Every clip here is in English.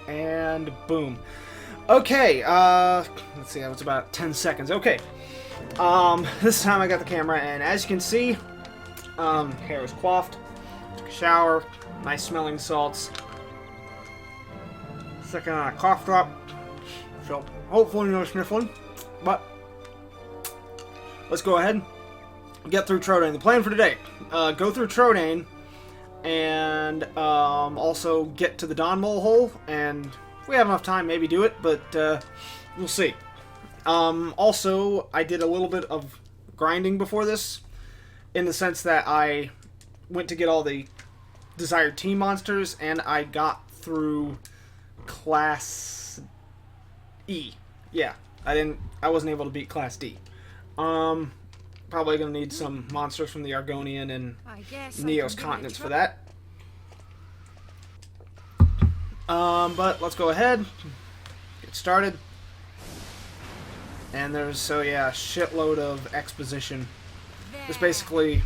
And boom. Okay, let's see, that was about 10 seconds. Okay. This time I got the camera, and as you can see, hair was coiffed, took a shower, nice smelling salts, second on a cough drop, so hopefully no sniffling, but let's go ahead and get through Trodain. The plan for today, go through Trodain, and also get to the Dawn Mole hole, and if we have enough time, maybe do it, but we'll see. Also, I did a little bit of grinding before this, in the sense that I went to get all the desired team monsters, and I got through Class E. Yeah, I wasn't able to beat Class D. Probably gonna need some monsters from the Argonian and Neos continents for that. But let's go ahead, get started. And there's, a shitload of exposition. This basically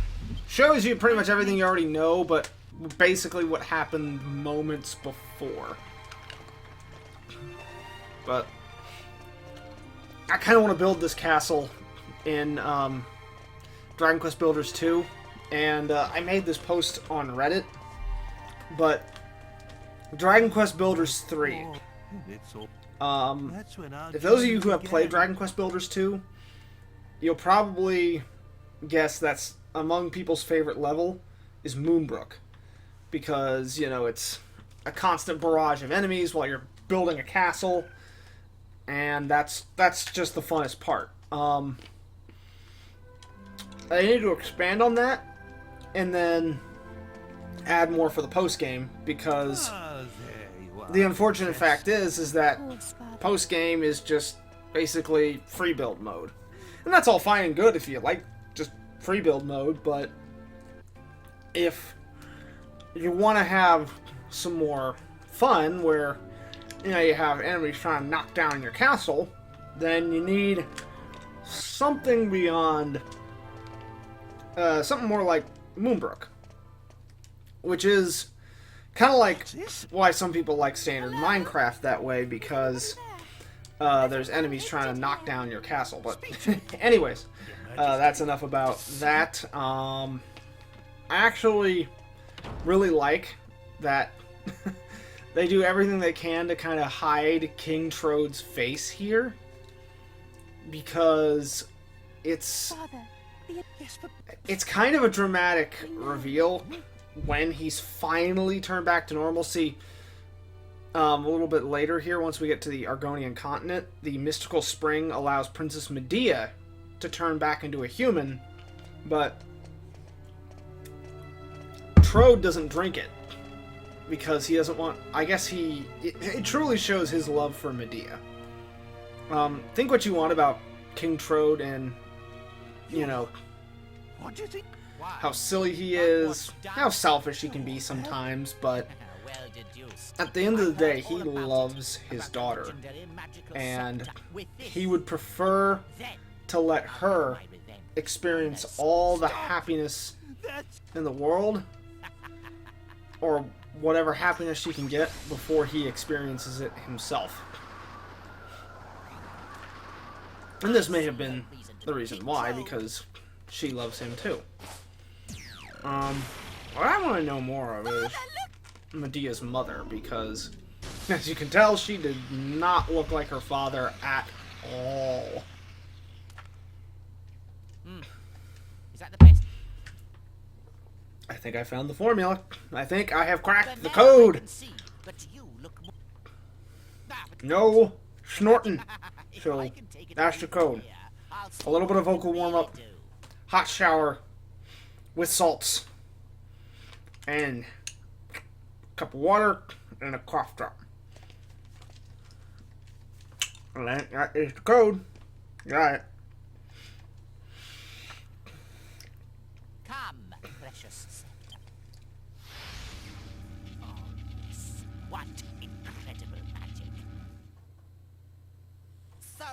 shows you pretty much everything you already know, but basically what happened moments before. But I kind of want to build this castle in Dragon Quest Builders 2, and I made this post on Reddit, but Dragon Quest Builders 3. If those of you who have played Dragon Quest Builders 2, you'll probably guess that's among people's favorite level is Moonbrook, because, you know, it's a constant barrage of enemies while you're building a castle, and that's just the funnest part. I need to expand on that, and then add more for the post-game, because the unfortunate fact is that post-game is just basically free build mode. And that's all fine and good if you like just free build mode, but if you want to have some more fun where, you know, you have enemies trying to knock down your castle, then you need something beyond, something more like Moonbrook, which is kind of like why some people like standard Minecraft that way, because there's enemies trying to knock down your castle. But anyways, that's enough about that. I actually really like that they do everything they can to kind of hide King Trode's face here, because it's kind of a dramatic reveal when he's finally turned back to normalcy. A little bit later here, once we get to the Argonian continent, the mystical spring allows Princess Medea to turn back into a human, but Trode doesn't drink it because he doesn't want... I guess it truly shows his love for Medea. Think what you want about King Trode and, you know, What do you think? how silly he is, how selfish he can be sometimes, but at the end of the day, he loves his daughter, and he would prefer to let her experience all the happiness in the world, or whatever happiness she can get, before he experiences it himself. And this may have been the reason why, because she loves him too. What I want to know more of is Medea's mother, because, as you can tell, she did not look like her father at all. Is that the best? I think I found the formula. I think I have cracked the code. No snorting. So, that's the code. A little bit of vocal warm-up, hot shower with salts, and a cup of water, and a cough drop. And that is the code. Got it. Come, precious scepter. Oh, yes. What incredible magic. So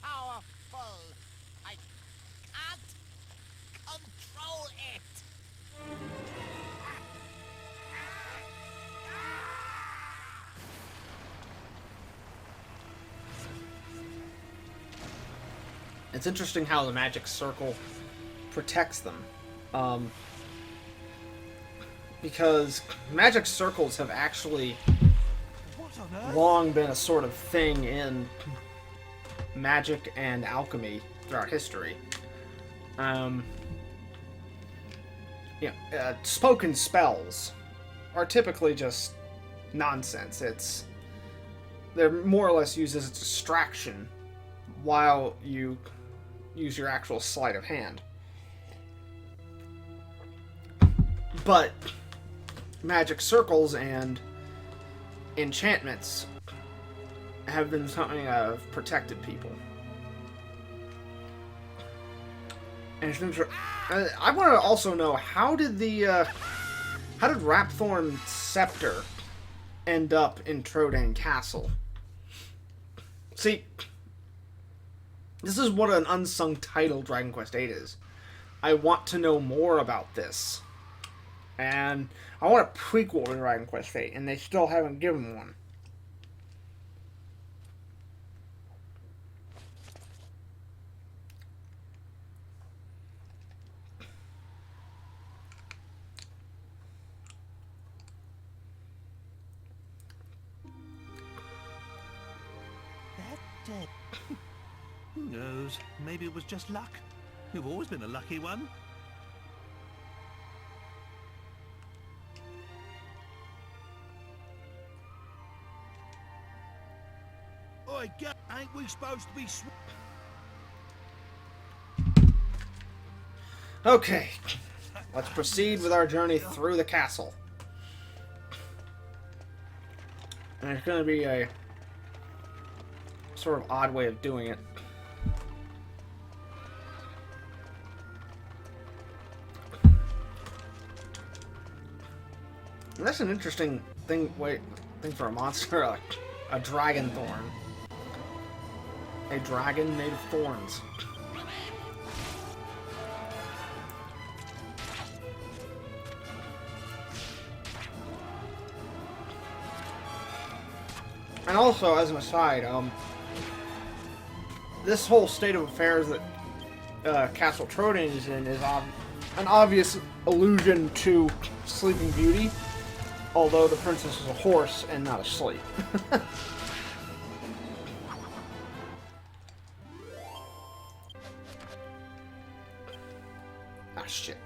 powerful. I can't control it. It's interesting how the magic circle protects them. Because magic circles have actually long been a sort of thing in magic and alchemy throughout history. Spoken spells are typically just nonsense. They're more or less used as a distraction while you use your actual sleight of hand. But magic circles and enchantments have been something that have protected people. And I want to also know, how did Rapthorn's scepter end up in Trodain Castle? See, this is what an unsung title Dragon Quest VIII is. I want to know more about this. And I want a prequel to Dragon Quest VIII, and they still haven't given one. Dead. Who knows? Maybe it was just luck. You've always been a lucky one. Oi, ain't we supposed to be Okay, let's proceed with our journey through the castle. And it's going to be a sort of odd way of doing it. And that's an interesting thing for a monster, a dragon thorn. A dragon made of thorns. And also, as an aside, this whole state of affairs that Castle Trodain is in is an obvious allusion to Sleeping Beauty, although the princess is a horse and not asleep. Ah, shit.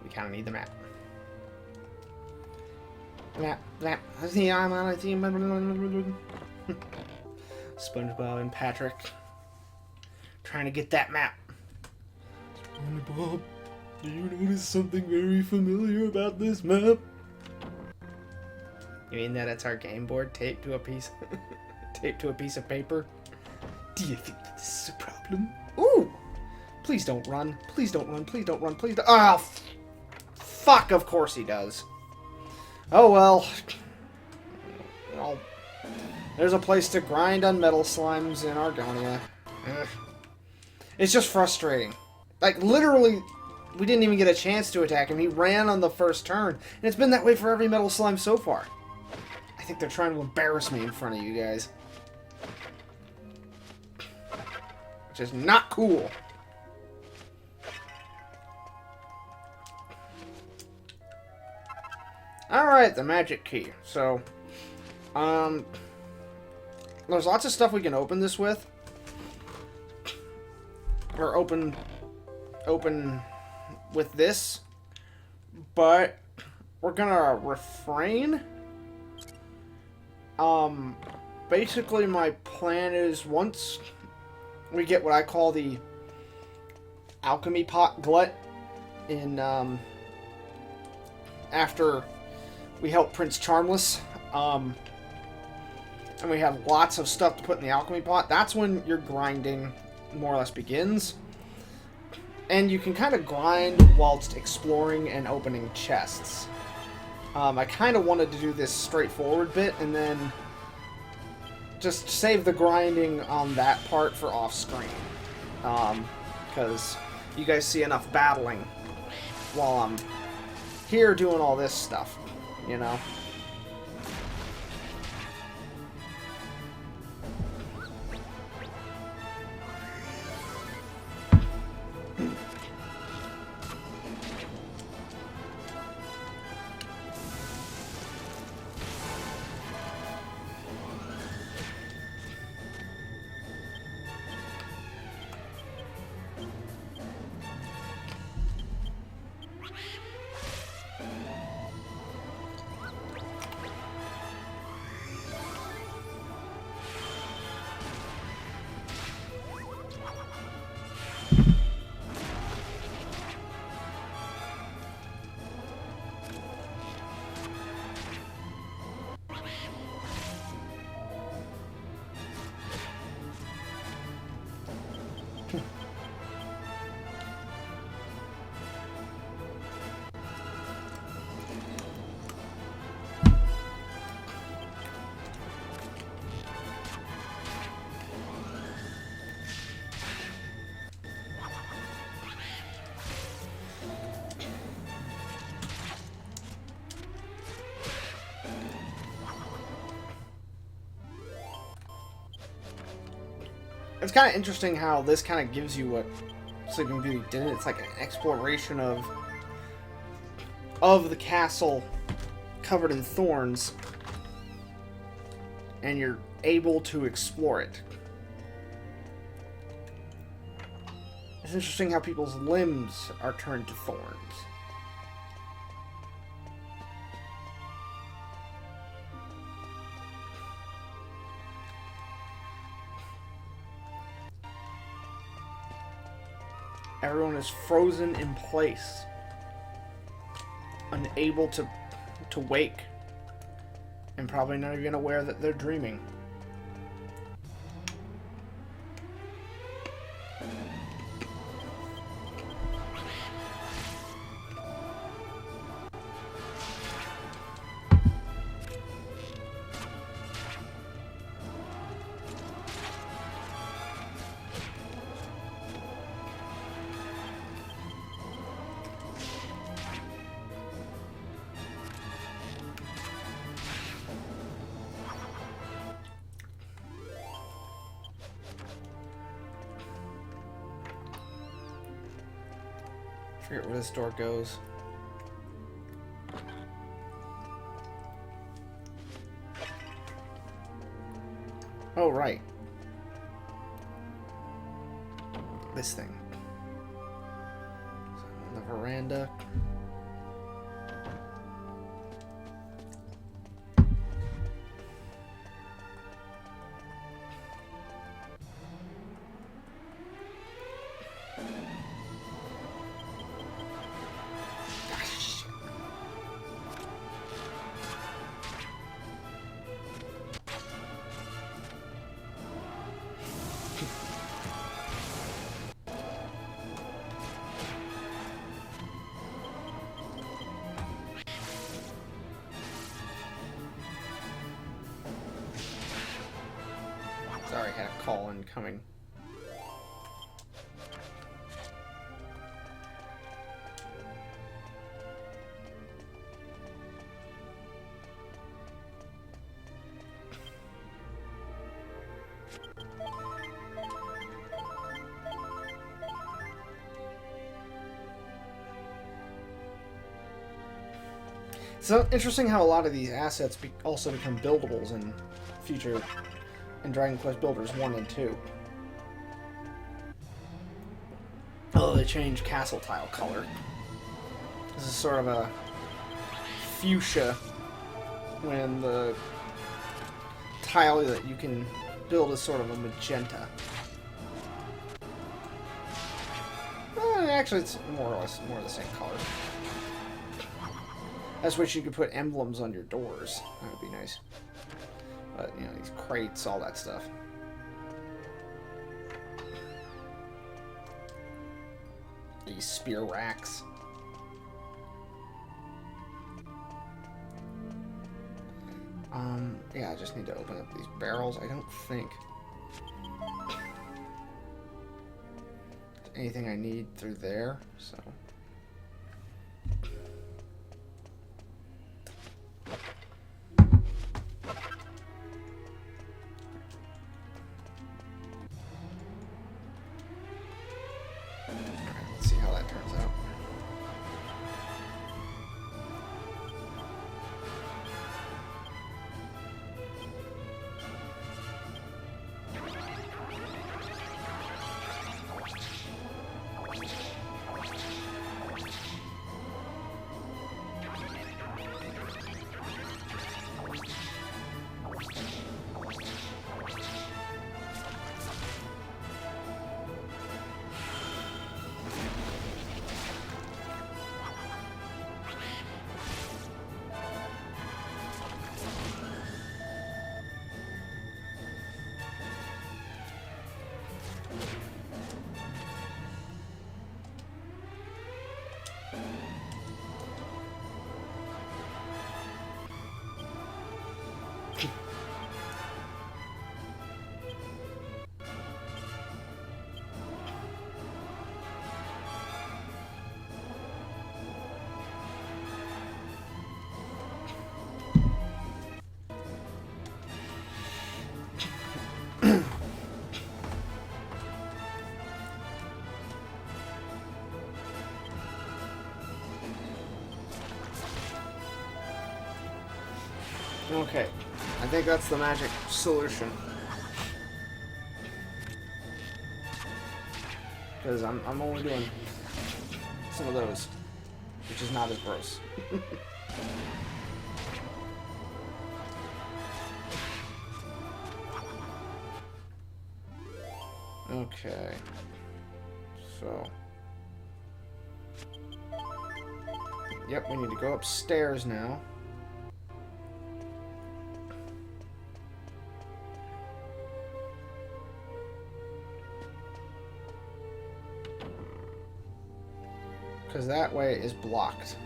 We kind of need the map. Map. I'm on a team. SpongeBob and Patrick trying to get that map. SpongeBob, do you notice something very familiar about this map? You mean that it's our game board taped to a piece of paper? Do you think that this is a problem? Ooh! Please don't run. Please don't run. Please don't run. Please don't. Ah, fuck, of course he does. Oh well. There's a place to grind on metal slimes in Argonia. Ugh. It's just frustrating. Like, literally, we didn't even get a chance to attack him. He ran on the first turn. And it's been that way for every metal slime so far. I think they're trying to embarrass me in front of you guys. Which is not cool. Alright, the magic key. So, there's lots of stuff we can open this with. Or open with this. But we're gonna refrain. Basically my plan is, once we get what I call the alchemy pot glut in, after we help Prince Charmless, and we have lots of stuff to put in the alchemy pot, that's when your grinding more or less begins. And you can kind of grind whilst exploring and opening chests. I kind of wanted to do this straightforward bit, and then just save the grinding on that part for off-screen. Because you guys see enough battling while I'm here doing all this stuff, you know? It's kind of interesting how this kind of gives you what Sleeping Beauty did. It's like an exploration of the castle covered in thorns, and you're able to explore it. It's interesting how people's limbs are turned to thorns. Everyone is frozen in place, unable to wake, and probably not even aware that they're dreaming. I forget where this door goes. Oh, right. This thing. On the veranda. Sorry, I had a call incoming. So interesting how a lot of these assets also become buildables in future in Dragon Quest Builders 1 and 2. Oh, they change castle tile color. This is sort of a fuchsia when the tile that you can build is sort of a magenta. Actually, it's more or less the same color. I just wish you could put emblems on your doors. That would be nice. But, you know, these crates, all that stuff. These spear racks. Yeah, I just need to open up these barrels. I don't think there's anything I need through there, so. Alright, let's see how that turns out. Okay, I think that's the magic solution. Because I'm only doing some of those, which is not as gross. Okay, so... Yep, we need to go upstairs now. Because that way is blocked.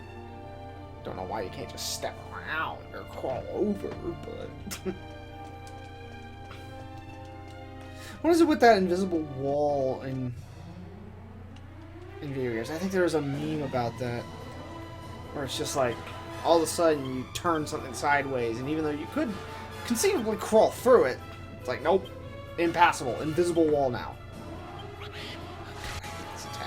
Don't know why you can't just step around or crawl over, but... What is it with that invisible wall in video games? I think there was a meme about that. Where it's just like, all of a sudden you turn something sideways, and even though you could conceivably crawl through it, it's like, nope, impassable, invisible wall now. This attack.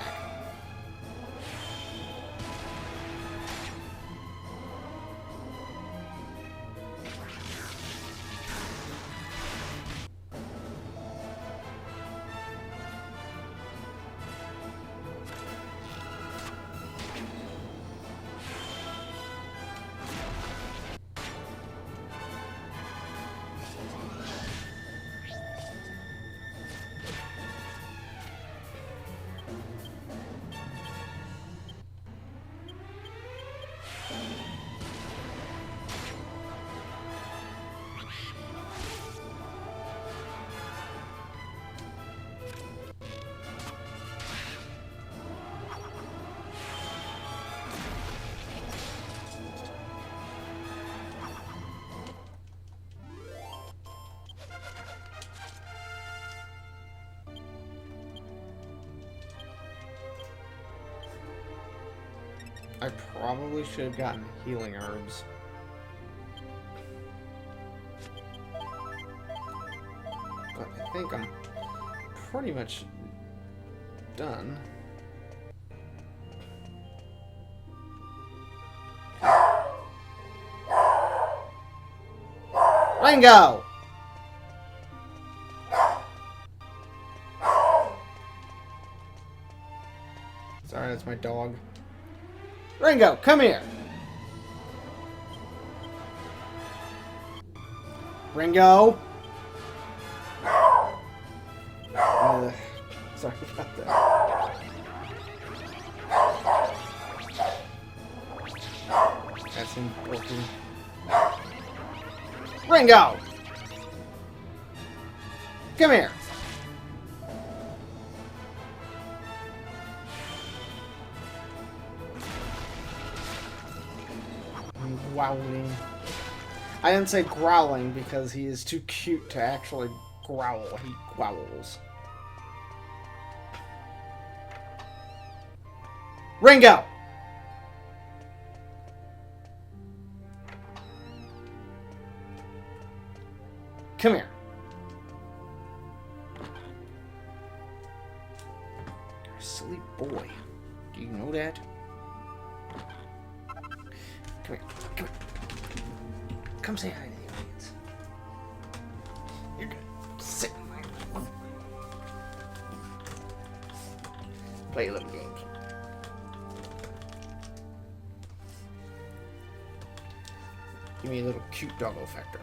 I probably should have gotten healing herbs. But I think I'm pretty much done. Ringo! Sorry, that's my dog. Ringo, come here! Ringo! Sorry about that. That's important. Ringo! Come here! Wowing. I didn't say growling because he is too cute to actually growl. He growls. Ringo! Come here. You're a silly boy. Do you know that? Come here. Come here. Come say hi to the audience. You're good. Sit in my room. Play little games. Give me a little cute doggo factor.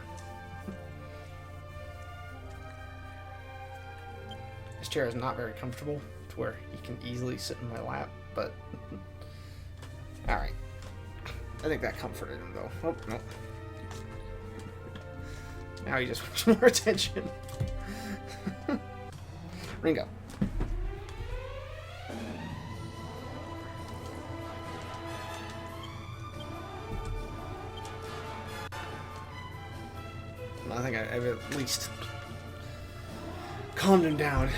This chair is not very comfortable to where he can easily sit in my lap, but alright. I think that comforted him though. Oh, no. Now he just wants more attention. Ringo. I think I've at least calmed him down.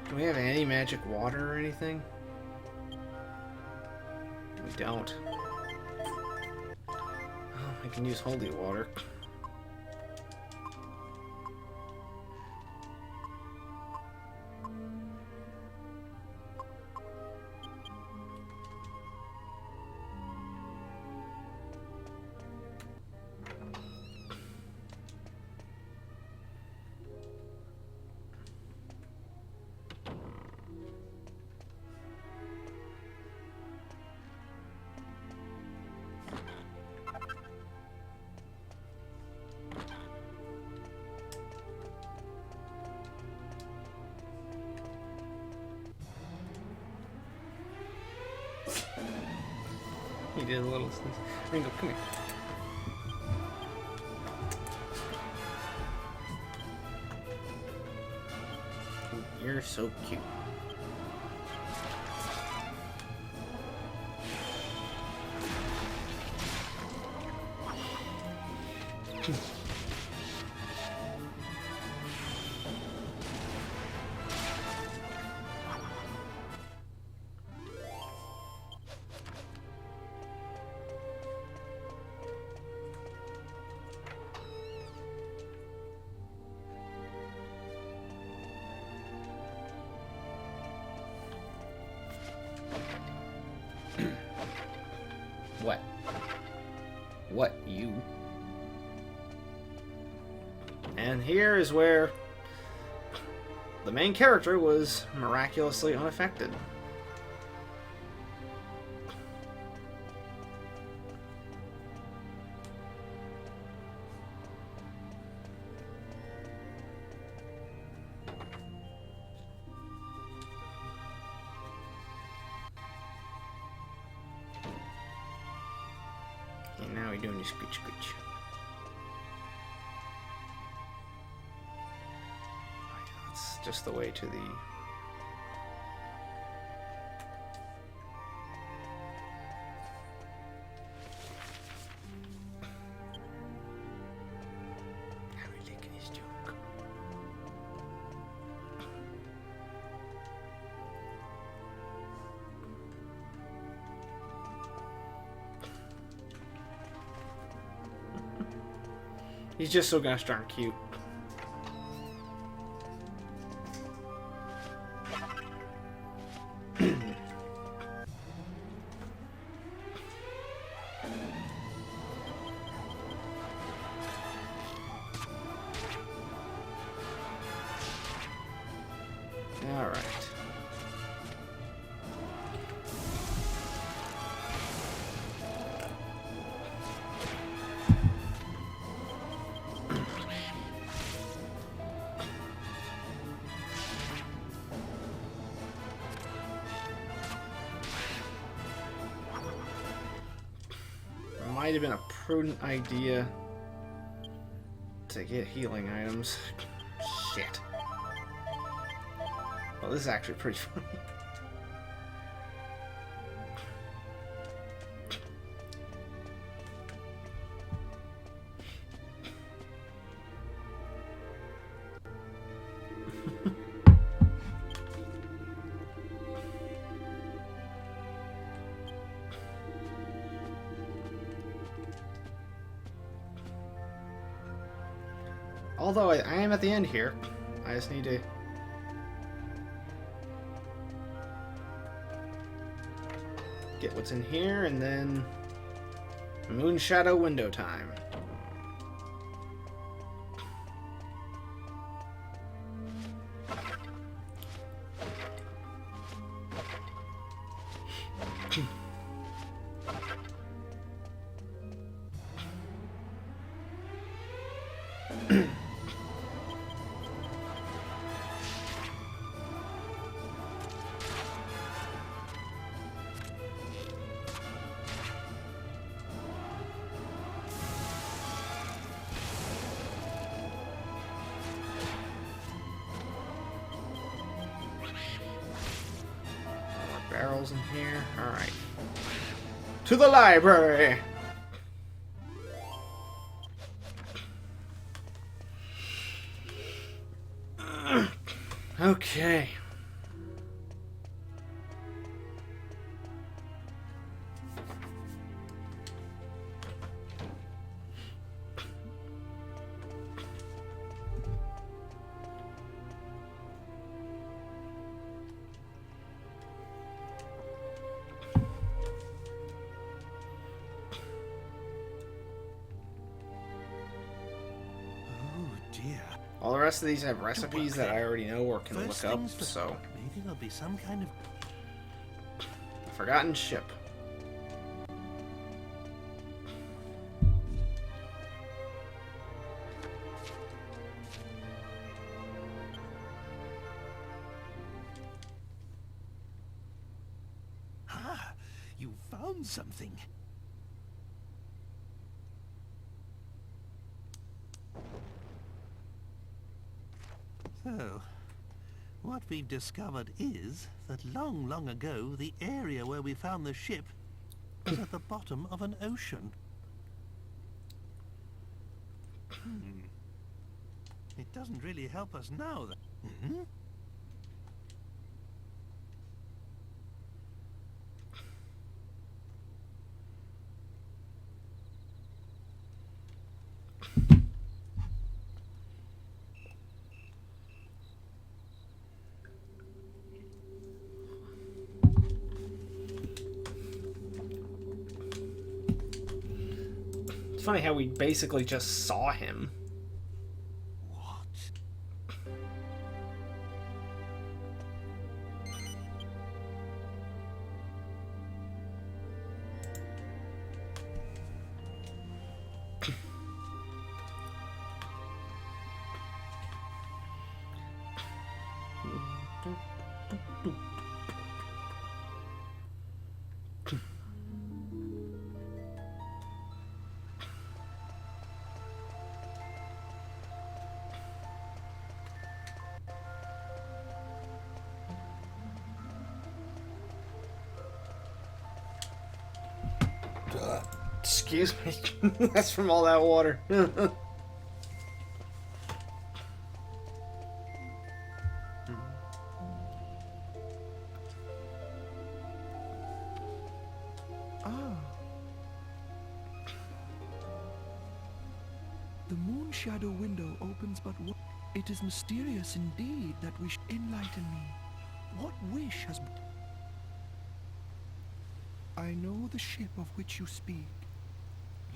Do we have any magic water or anything? We don't. Oh, I can use holy water. He did a little sneeze. Ringo, come here. You're so cute. What? What, you? And here is where the main character was miraculously unaffected. And now we're doing the scooch scooch. That's just the way to the... Now we're taking his joke. He's just so gosh darn cute. might have been a prudent idea to get healing items. Shit. Well, this is actually pretty funny. Although I am at the end here, I just need to get what's in here, and then Moon Shadow window time. Barrels in here. Alright. To the library! Okay. All the rest of these have recipes that I already know or can look up, so... Maybe there'll be some kind of... Forgotten ship. Ah, you found something. So, what we've discovered is that long, long ago, the area where we found the ship was at the bottom of an ocean. It doesn't really help us now, though. It's funny how we basically just saw him. Excuse me. That's from all that water. The moon shadow window opens but one. It is mysterious indeed that wish enlighten me. What wish has... I know the ship of which you speak.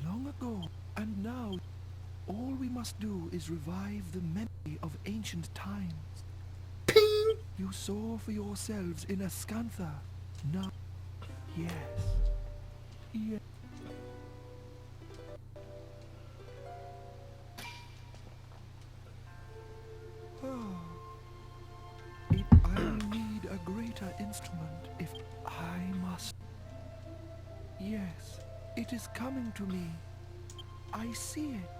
Long ago, and now, all we must do is revive the memory of ancient times. Ping! You saw for yourselves in Ascantha. Now, yes. Yes. If I need a greater instrument, if I must. Yes, It is coming to me. I see it.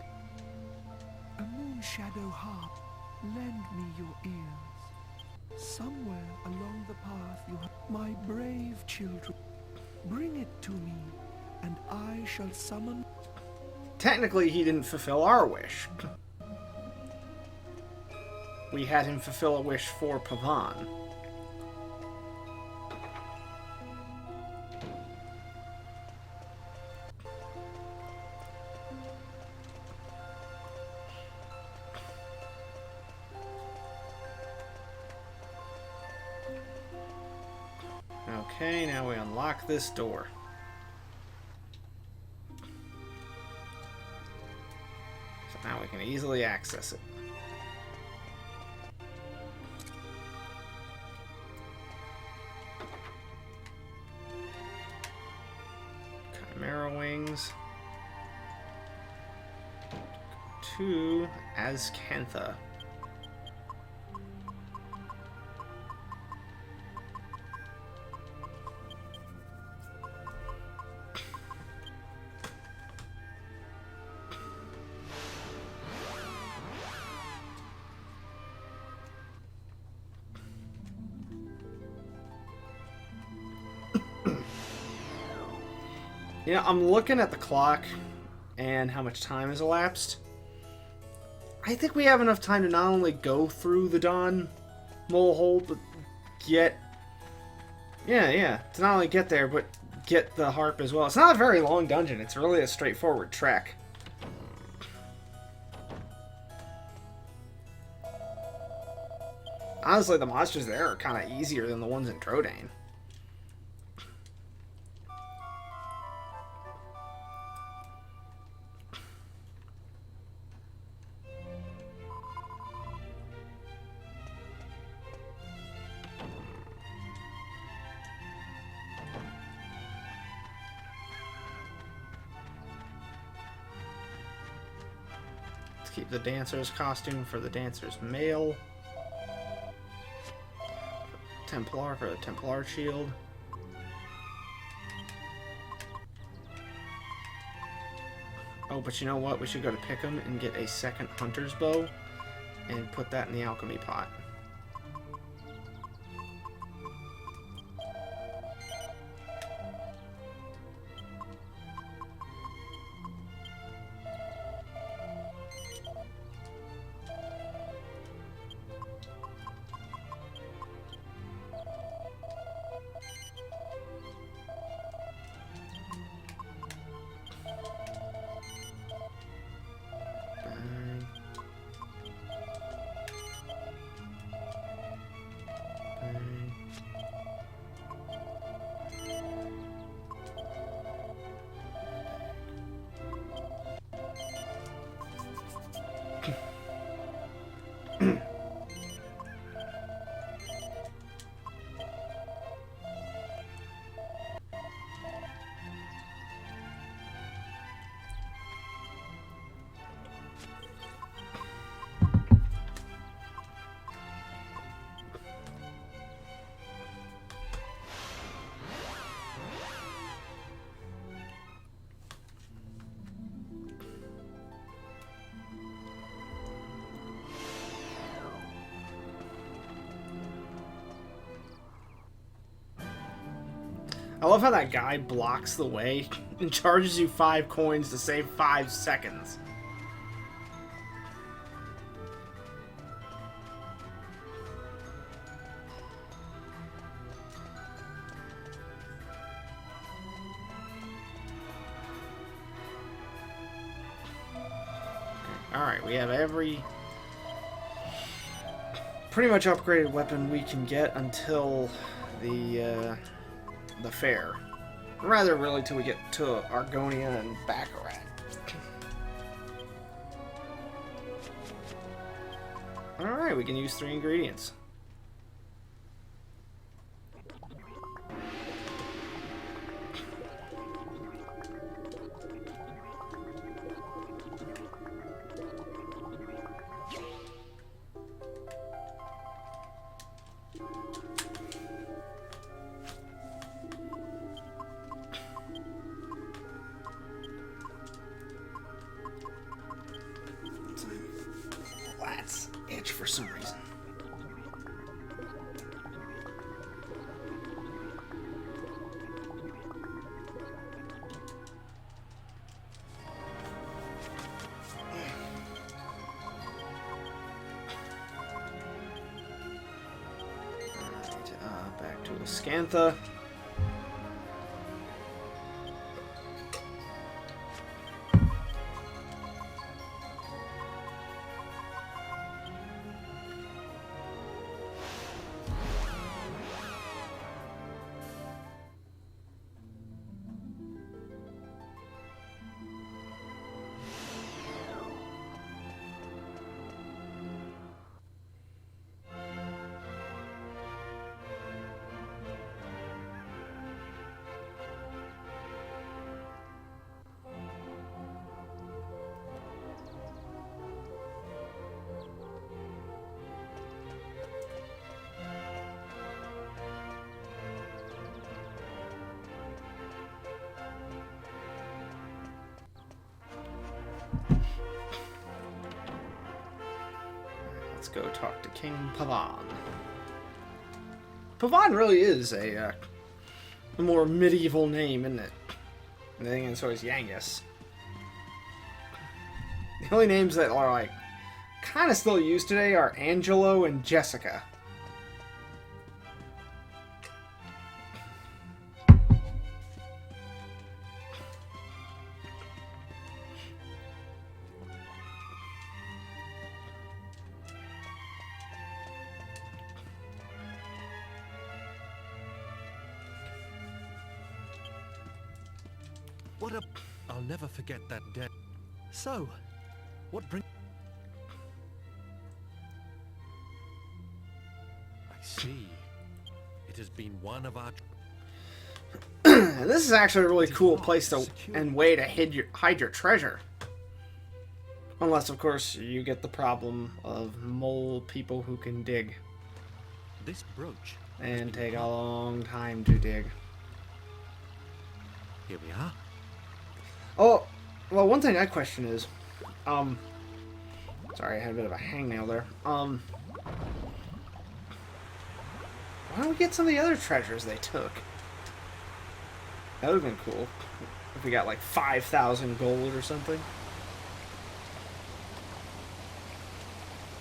A moon shadow harp. Lend me your ears. Somewhere along the path you have my brave children. Bring it to me, and I shall summon. Technically, he didn't fulfill our wish. We had him fulfill a wish for Pavan. Okay, now we unlock this door. So now we can easily access it. Chimera wings. To Azcantha. You know, I'm looking at the clock and how much time has elapsed. I think we have enough time to not only go through the Dawn mole hole, but get... Yeah, to not only get there, but get the harp as well. It's not a very long dungeon. It's really a straightforward trek. Honestly, the monsters there are kind of easier than the ones in Trodain. Keep the dancer's costume for the dancer's male. Templar for the Templar shield. Oh, but you know what? We should go to Pickham and get a second hunter's bow and put that in the alchemy pot. I love how that guy blocks the way and charges you 5 coins to save 5 seconds. Alright, we have every pretty much upgraded weapon we can get until the fair. Rather, really, till we get to Argonia and Baccarat. Alright, we can use 3 ingredients. lats itch for some reason. Alright, back to Scantha. Let's go talk to King Pavan. Pavan really is a more medieval name, isn't it? And I think so is Yangus. The only names that are like kind of still used today are Angelo and Jessica. What a... I'll never forget that day. So, what bring... I see. It has been one of our... This is actually a really cool place to and way to hide your treasure. Unless, of course, you get the problem of mole people who can dig. This brooch... And take a long time to dig. Here we are. Oh, well, one thing I question is, sorry, I had a bit of a hangnail there. Why don't we get some of the other treasures they took? That would have been cool. If we got like 5,000 gold or something.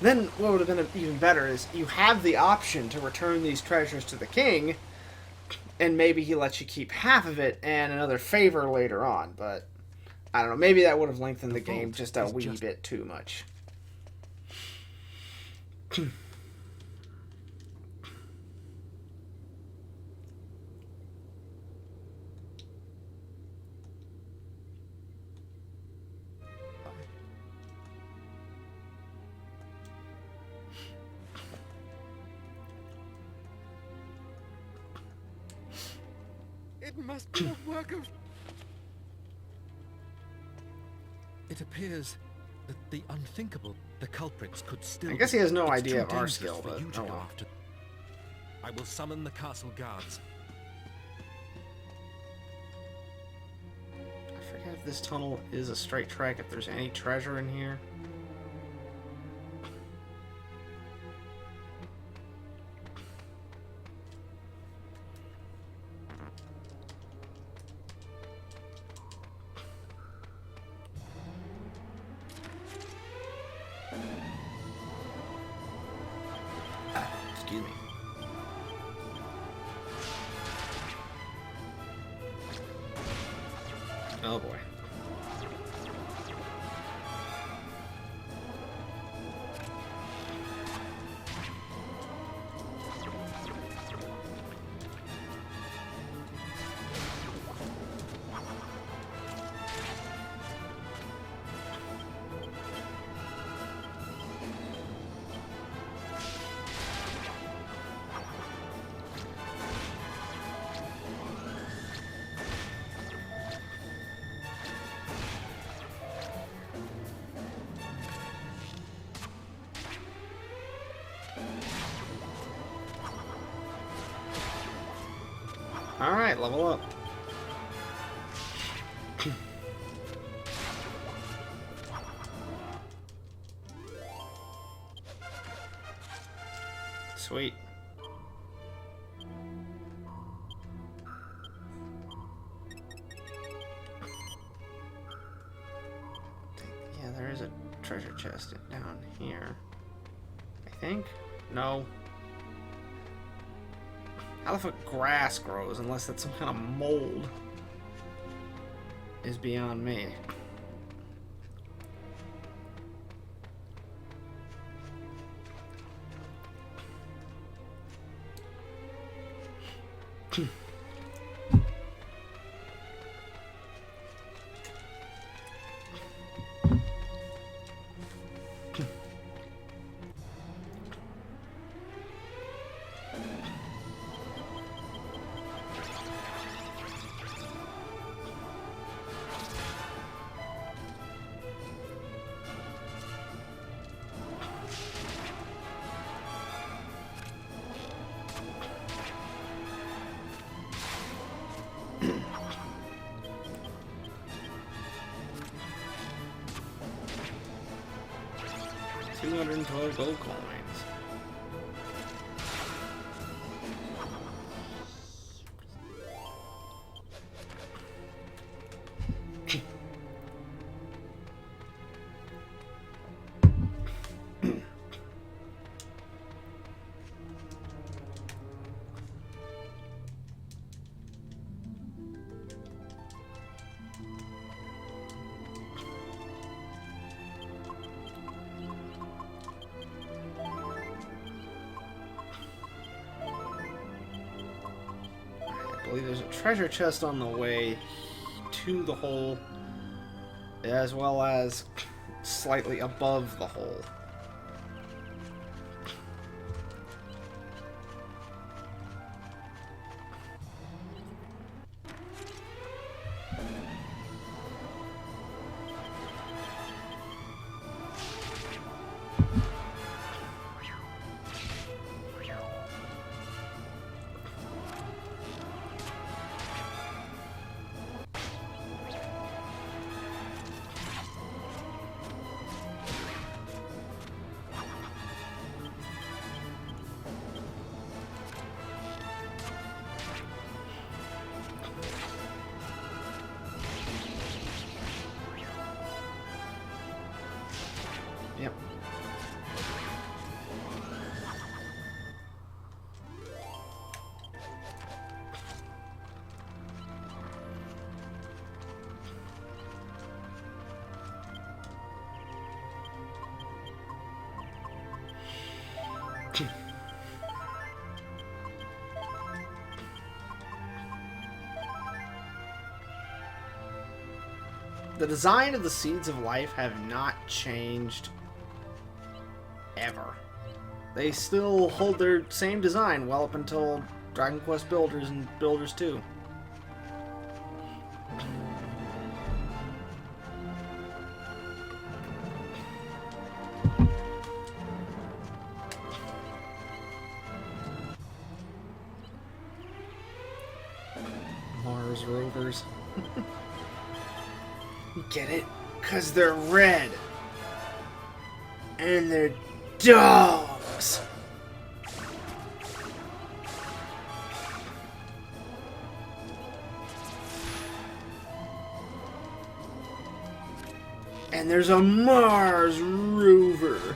Then what would have been even better is you have the option to return these treasures to the king, and maybe he lets you keep half of it and another favor later on, but I don't know, maybe that would have lengthened the game just a wee bit too much. It must be a work of... It appears that the unthinkable, the culprits could still... I guess he has no It's idea too of our dangerous skill, for but you to oh go well. after. I will summon the castle guards. I forget if this tunnel is a straight track, if there's any treasure in here. Excuse me. Oh boy. Alright, level up. Sweet. Yeah, there is a treasure chest down here. I think? No. How the fuck grass grows unless that's some kind of mold is beyond me. $212 gold coins. I believe there's a treasure chest on the way to the hole, as well as slightly above the hole. Yep. The design of the Seeds of Life have not changed ever. They still hold their same design well up until Dragonquest Builders and Builders 2. Mars rovers. Get it? 'Cause they're red. And they're dogs. And there's a Mars rover.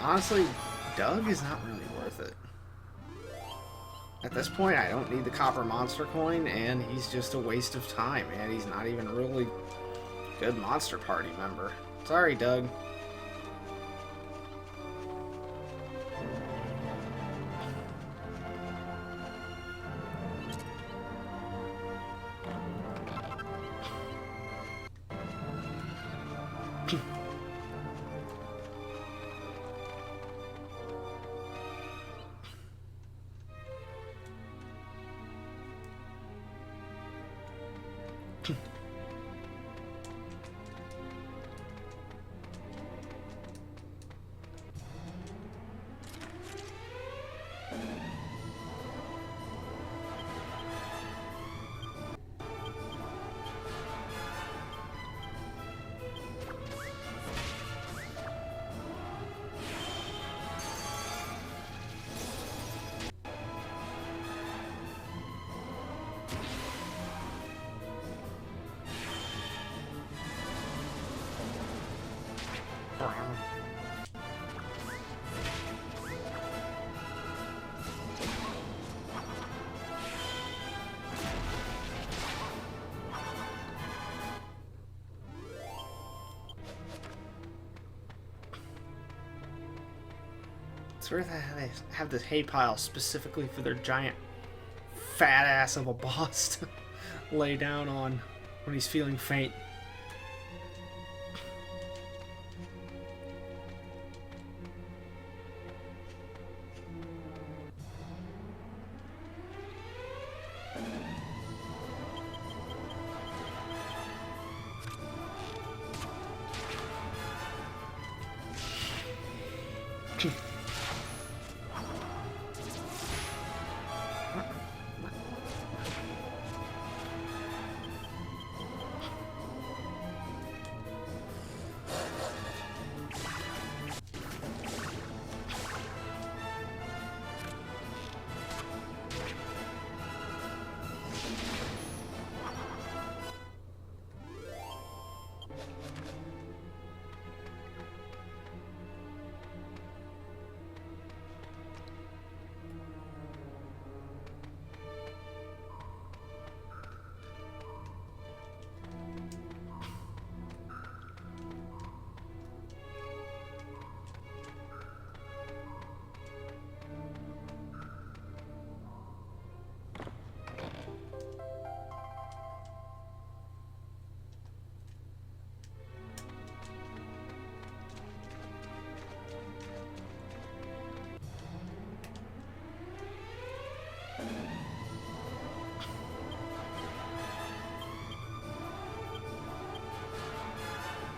Honestly, Doug is not really worth it. At this point, I don't need the copper monster coin, and he's just a waste of time, and he's not even a really good monster party member. Sorry, Doug. It's weird that they have this hay pile specifically for their giant fat ass of a boss to lay down on when he's feeling faint.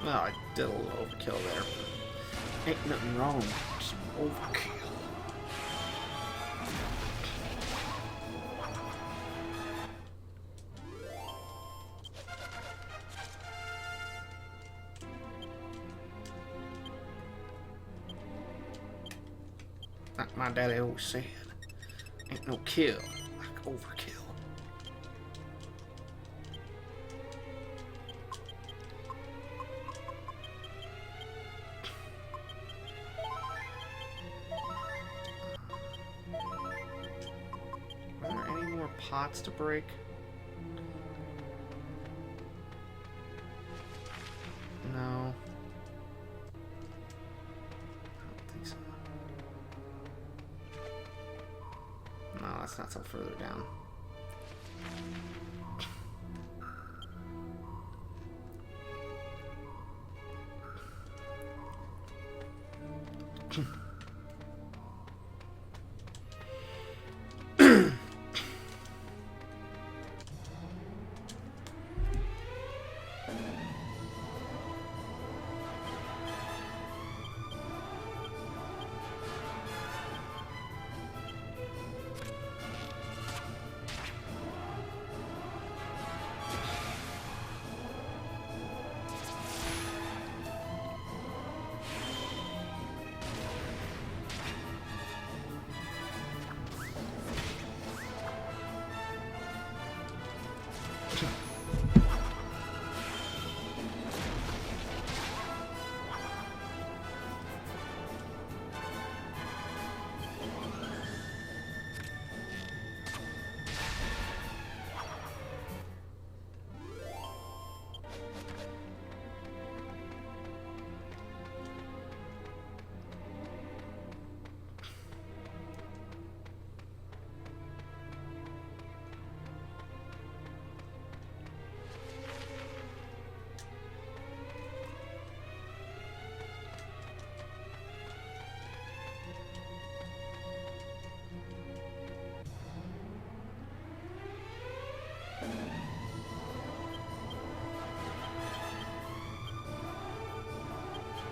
Well, I did a little overkill there. Ain't nothing wrong. Just overkill. Like my daddy always said, ain't no kill like overkill. Are there any more pots to break? No. I don't think so. No, that's not so further down.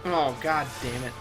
Oh, god damn it.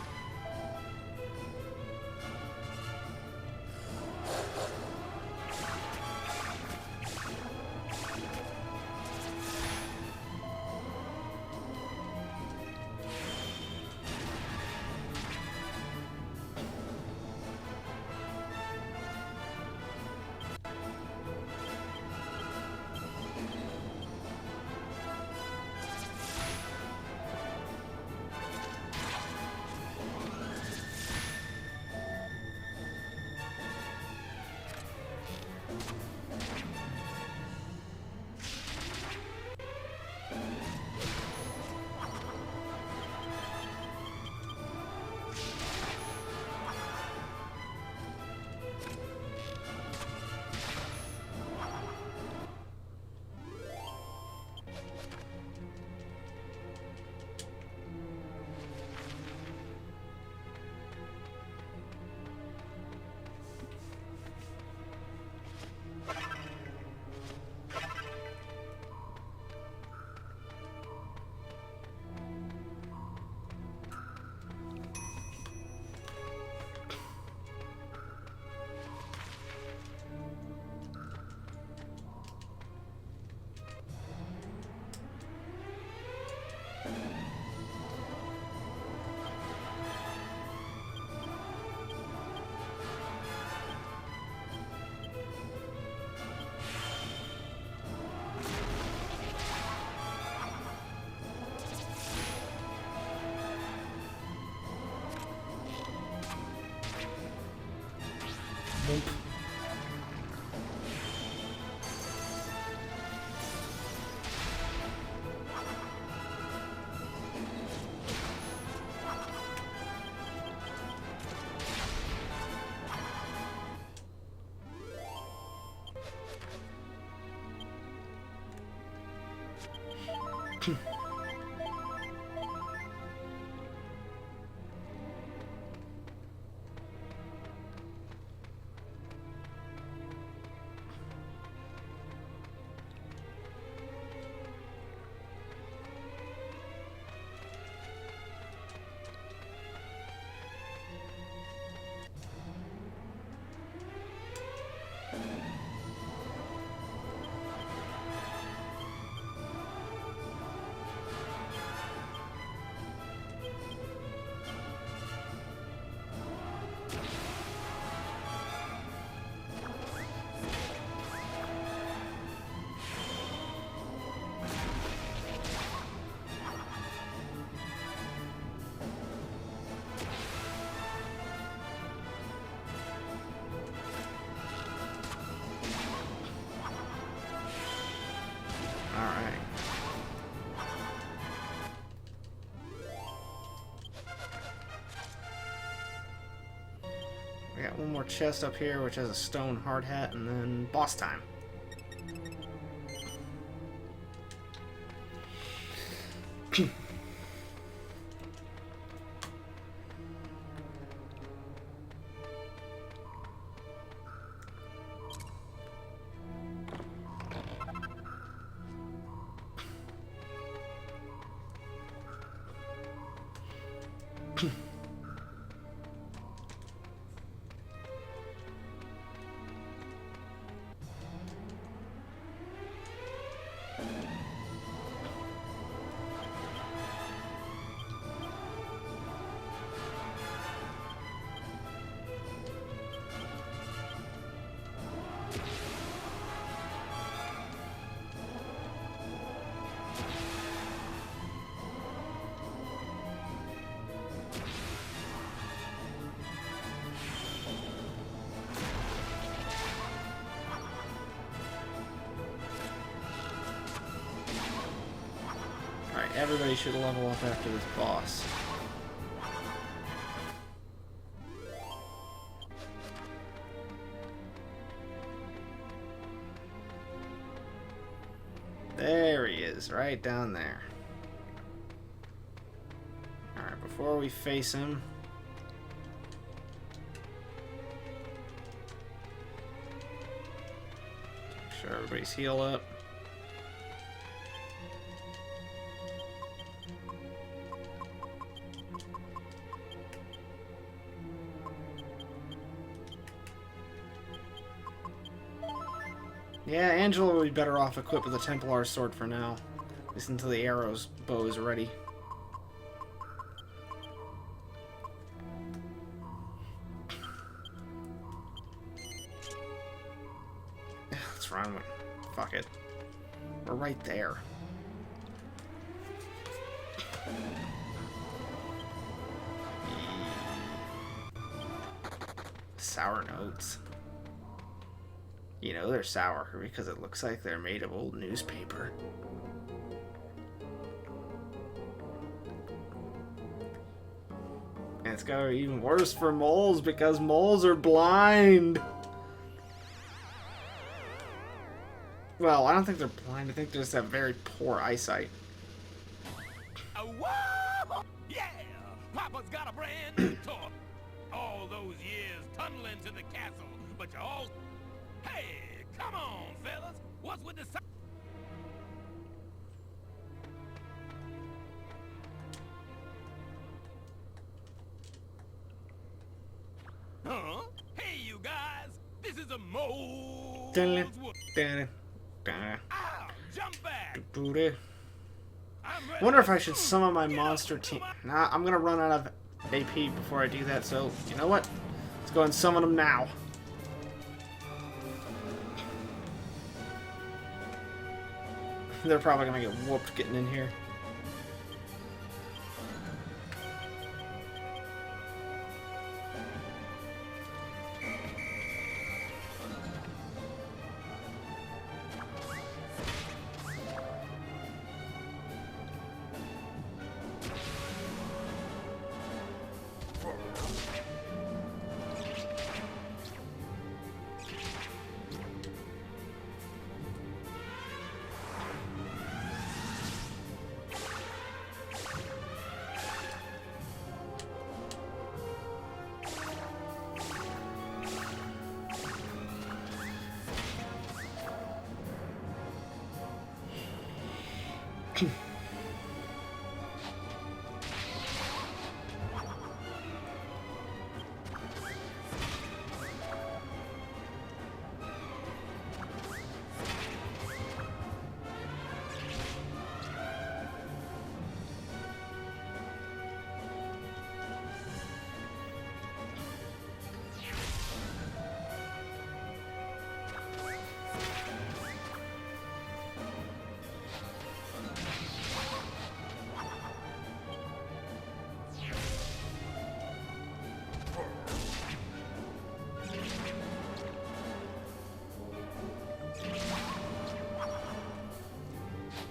Alright. We got one more chest up here, which has a stone hard hat, and then boss time. Alright, everybody should level up after this boss. There he is, right down there. Alright, before we face him, make sure everybody's healed up. Yeah, Angela will be better off equipped with a Templar sword for now. At least until the arrow's bow is ready. Let's run. Fuck it. We're right there. Sour notes. You know they're sour because it looks like they're made of old newspaper. And it's got even worse for moles because moles are blind. Well, I don't think they're blind. I think they just have very poor eyesight. Whoa! Yeah! Papa's got a brand new toy. All those years tunneling to the castle, but you all... Hey, come on, fellas. What's with the... Huh? Hey, you guys. This is a mole's wood. Ow! Jump back! I'm ready I wonder if I to should move. summon my Get monster up, team. Puma. Nah, I'm gonna run out of AP before I do that, so you know what? Let's go and summon them now. They're probably gonna get whooped getting in here.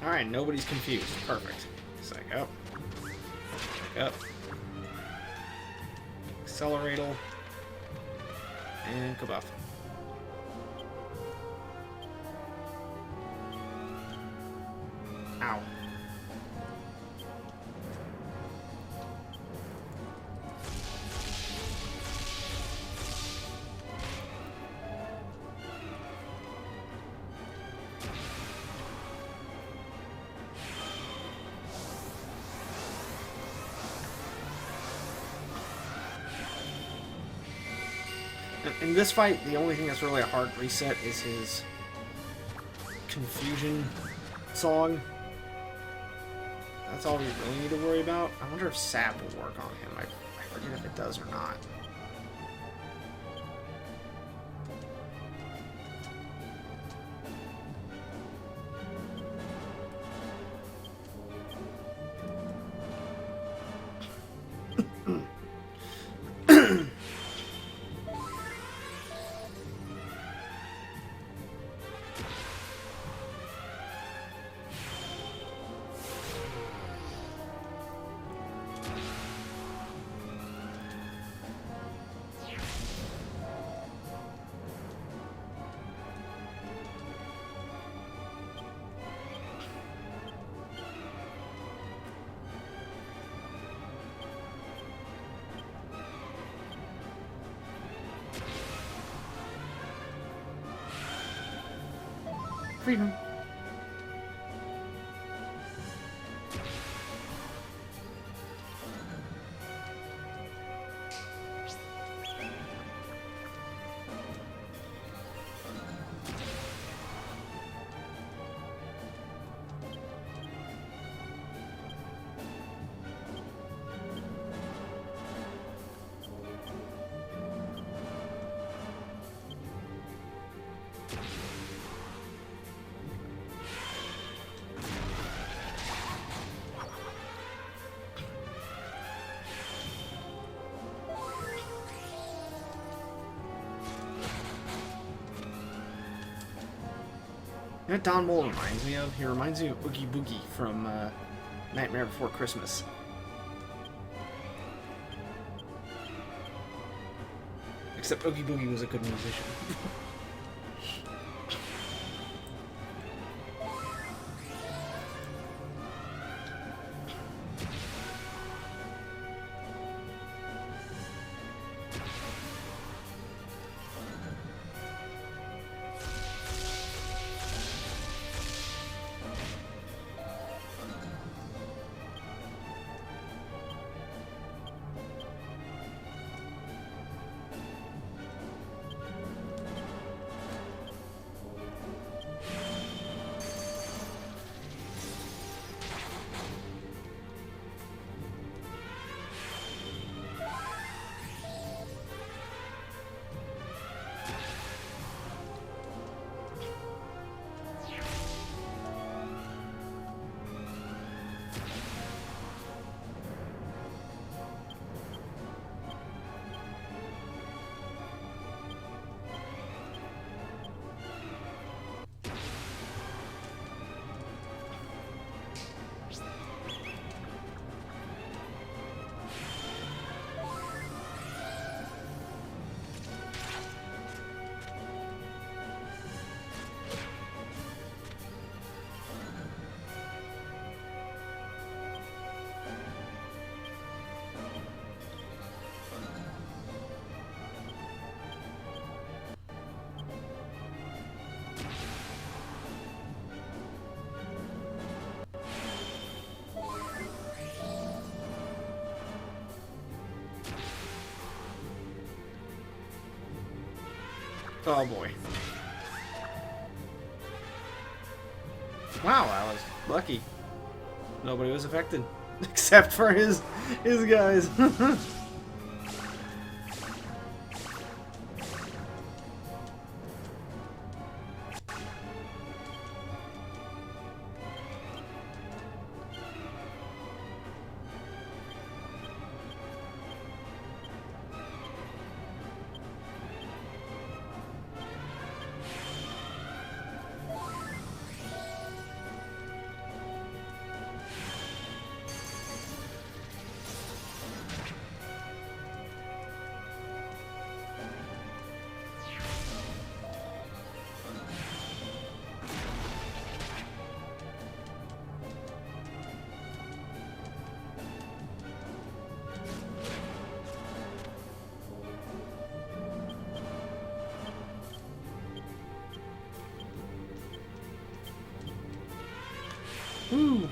Alright, nobody's confused. Perfect. Psych up. Psych up. Accelerator. And kabuff. Ow. In this fight, the only thing that's really a hard reset is his confusion song. That's all we really need to worry about. I wonder if sap will work on him. I forget if it does or not. Freedom. That Don Mole reminds me of? He reminds me of Oogie Boogie from Nightmare Before Christmas. Except Oogie Boogie was a good musician. Oh boy. Wow, I was lucky. Nobody was affected. Except for his guys. Ooh.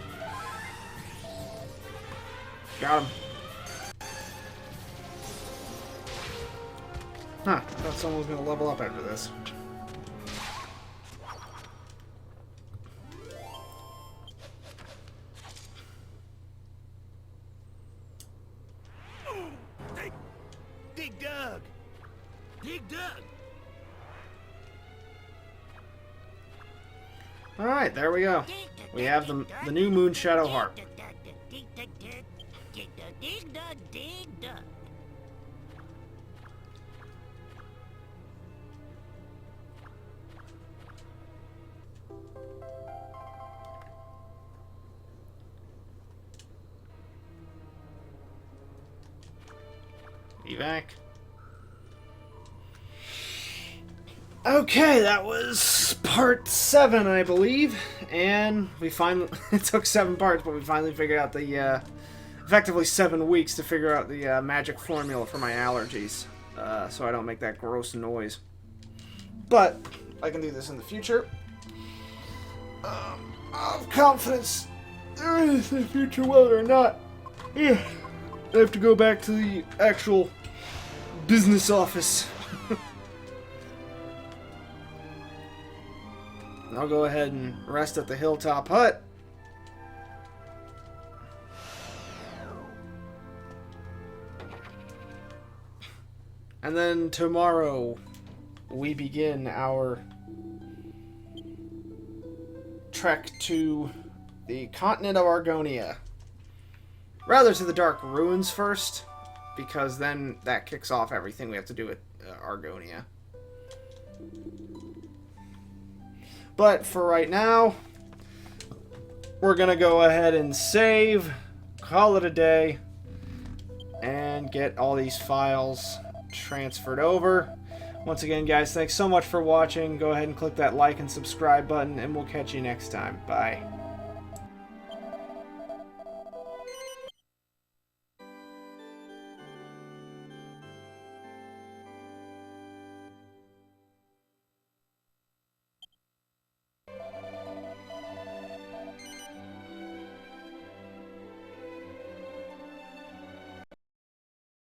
Got him. Huh, I thought someone was gonna level up after this. Dig Dug! Dig Dug! Alright, there we go. We have the new Moon Shadow Harp. Evac. Okay, that was part 7, I believe, and we finally, it took 7 parts, but we finally figured out the, effectively 7 weeks to figure out the magic formula for my allergies, so I don't make that gross noise. But, I can do this in the future. I have confidence there is a future, whether or not. Yeah. I have to go back to the actual business office. I'll go ahead and rest at the Hilltop Hut. And then tomorrow we begin our trek to the continent of Argonia. Rather to the Dark Ruins first, because then that kicks off everything we have to do at Argonia. But for right now, we're going to go ahead and save, call it a day, and get all these files transferred over. Once again, guys, thanks so much for watching. Go ahead and click that like and subscribe button, and we'll catch you next time. Bye.